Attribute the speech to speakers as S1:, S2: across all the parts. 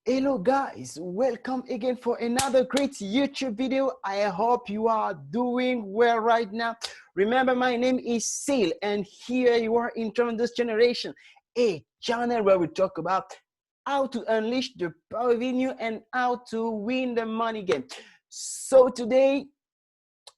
S1: Hello guys, welcome again for another great YouTube video. I hope you are doing well right now. Remember, my name is Seal and here you are in Turn This Generation, a channel where we talk about how to unleash the power within you and how to win the money game. So today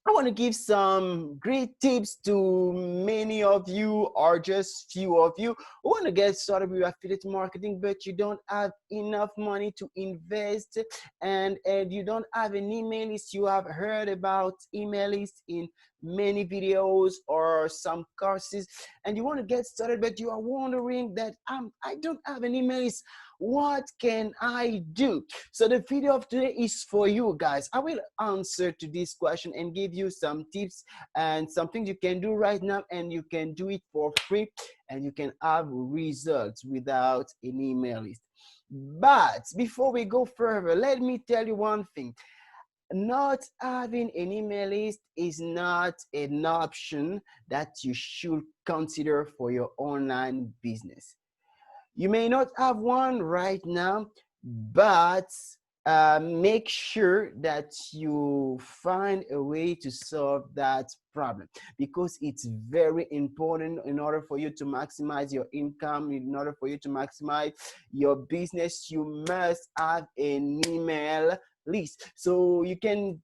S1: I want to give some great tips to many of you or just few of you who want to get started with affiliate marketing, but you don't have enough money to invest and you don't have an email list. You have heard about email lists in many videos or some courses and you want to get started, but you are wondering that I don't have an email list. What can I do? So the video of today is for you guys. I will answer to this question and give you some tips and something you can do right now, and you can do it for free and you can have results without an email list. But before we go further, let me tell you one thing. Not having an email list is not an option that you should consider for your online business. You may not have one right now, but make sure that you find a way to solve that problem, because it's very important in order for you to maximize your income, in order for you to maximize your business. You must have an email list. So you can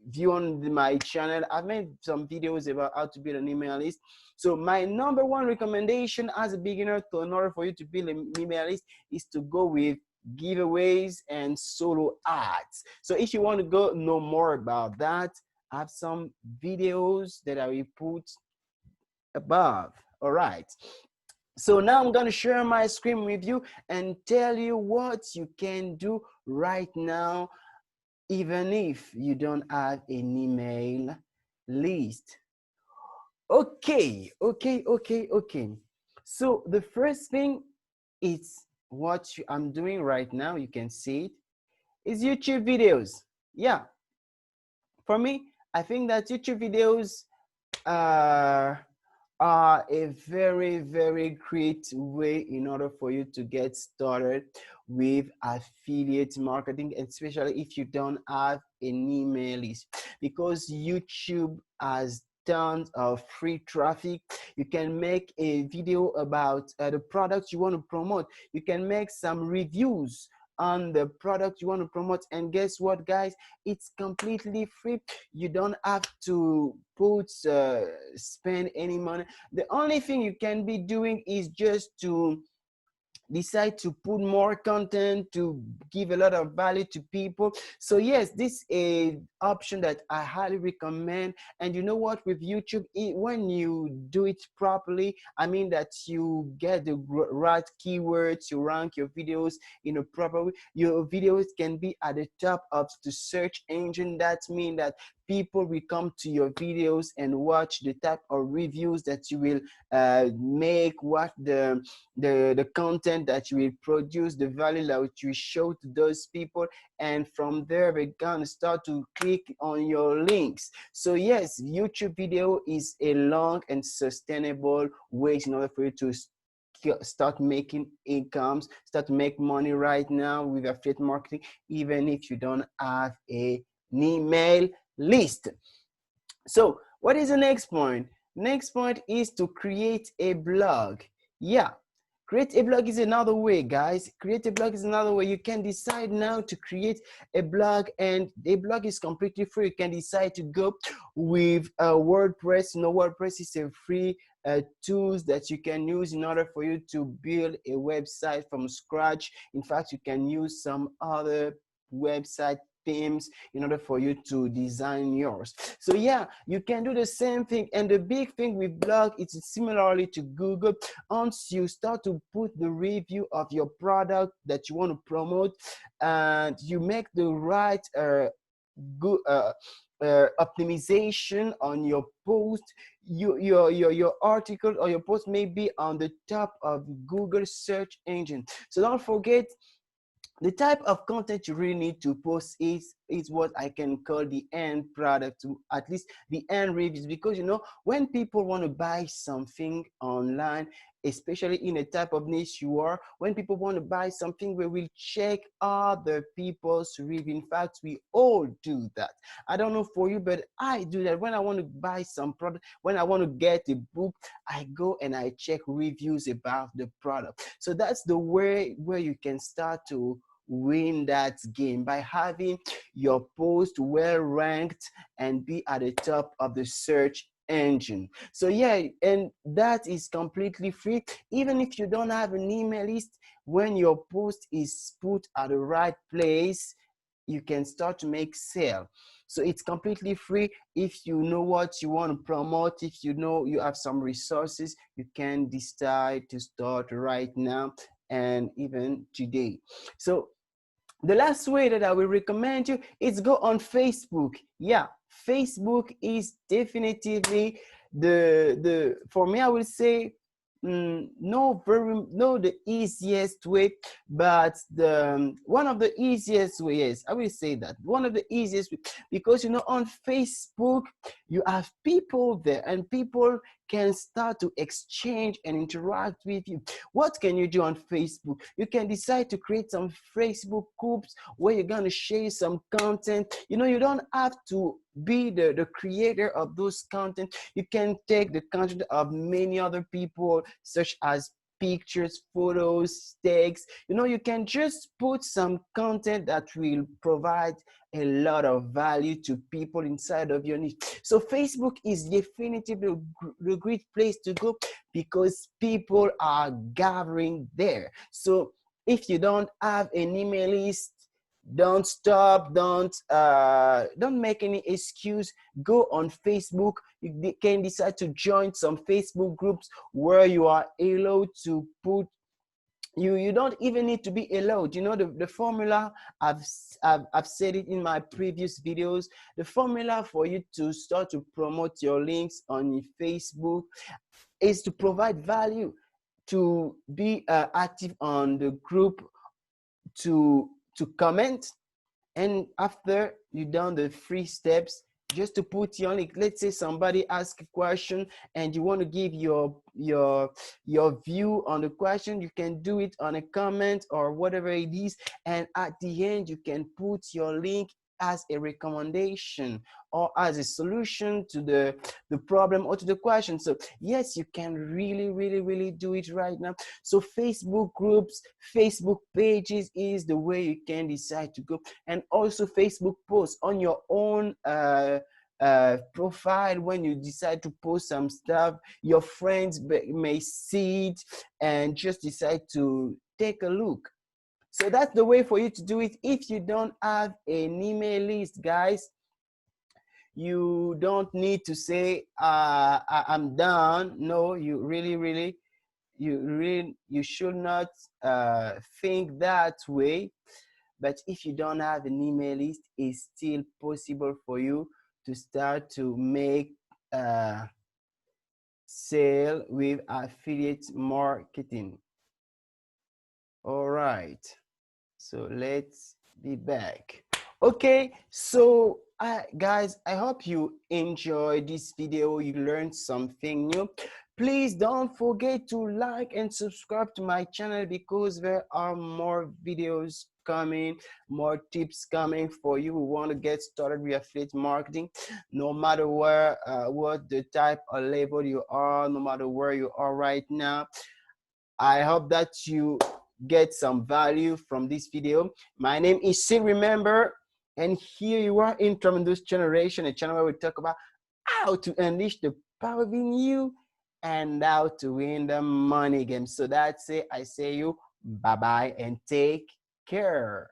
S1: view on my channel, I've made some videos about how to build an email list. So my number one recommendation as a beginner, in order for you to build an email list, is to go with giveaways and solo ads. So if you want to go know more about that, I have some videos that I will put above. All right. So now I'm going to share my screen with you and tell you what you can do right now, even if you don't have an email list. Okay. So the first thing is what I'm doing right now. You can see it is YouTube videos. Yeah, for me, I think that YouTube videos are a very great way in order for you to get started with affiliate marketing, especially if you don't have an email list, because YouTube has tons of free traffic. You can make a video about the product you want to promote. You can make some reviews on the product you want to promote, and guess what guys, it's completely free. You don't have to spend any money. The only thing you can be doing is just to decide to put more content to give a lot of value to people. So yes, this is an option that I highly recommend. And you know what, with YouTube, when you do it properly, I mean that you get the right keywords, you rank your videos in a proper way, your videos can be at the top of the search engine. That means that people will come to your videos and watch the type of reviews that you will make, what the content that you will produce, the value that you show to those people, and from there we're gonna start to click on your links. So yes, YouTube video is a long and sustainable way in order for you to start making incomes, start to make money right now with affiliate marketing, even if you don't have an email list. So what is the next point? Next point is to create a blog. Yeah, create a blog is another way, guys. Create a blog is another way. You can decide now to create a blog, and a blog is completely free. You can decide to go with WordPress. You know, WordPress is a free tools that you can use in order for you to build a website from scratch. In fact, you can use some other website themes in order for you to design yours. So yeah, you can do the same thing. And the big thing with blog, it's similarly to Google. Once you start to put the review of your product that you want to promote, and you make the right optimization on your post, your article or your post may be on the top of Google search engine. So don't forget, the type of content you really need to post is what I can call the end product, at least the end reviews, because you know, when people want to buy something online, especially in a type of niche you are. When people want to buy something, we will check other people's review. In fact, we all do that. I don't know for you, but I do that. When I want to buy some product, when I want to get a book, I go and I check reviews about the product. So that's the way where you can start to win that game, by having your post well ranked and be at the top of the search engine. So yeah, and that is completely free. Even if you don't have an email list, when your post is put at the right place, you can start to make sale. So it's completely free. If you know what you want to promote, if you know you have some resources, you can decide to start right now and even today. So the last way that I will recommend you is go on Facebook. Yeah, Facebook is definitively the for me, I will say, no the easiest way, but the one of the easiest ways, I will say that one of the easiest way, because you know, on Facebook you have people there, and people can start to exchange and interact with you. What can you do on Facebook? You can decide to create some Facebook groups where you're going to share some content. You know, you don't have to be the creator of those content. You can take the content of many other people, such as pictures, photos, text. You know, you can just put some content that will provide a lot of value to people inside of your niche. So Facebook is definitively a great place to go, because people are gathering there. So if you don't have an email list, don't stop, don't make any excuse. Go on Facebook. You can decide to join some Facebook groups where you are allowed to put, you don't even need to be allowed. You know, the formula, I've said it in my previous videos. The formula for you to start to promote your links on Facebook is to provide value, to be active on the group, to comment, and after you done the 3 steps, just to put your link. Let's say somebody asks a question and you want to give your view on the question. You can do it on a comment or whatever it is, and at the end you can put your link as a recommendation or as a solution to the problem or to the question. So yes, you can really do it right now. So Facebook groups, Facebook pages is the way you can decide to go. And also Facebook posts on your own profile. When you decide to post some stuff, your friends may see it and just decide to take a look. So that's the way for you to do it. If you don't have an email list, guys, you don't need to say I'm done. No, you should not think that way. But if you don't have an email list, it's still possible for you to start to make sale with affiliate marketing. All right, so let's be back. Okay, so guys, I hope you enjoyed this video. You learned something new. Please don't forget to like and subscribe to my channel, because there are more videos coming, more tips coming for you who want to get started with affiliate marketing. No matter where, what the type of level you are, no matter where you are right now, I hope that you get some value from this video. My name is Sid, remember, and here you are in Tremendous Generation, a channel where we talk about how to unleash the power within you and how to win the money game. So that's it. I say you bye-bye and take care.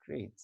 S1: Great.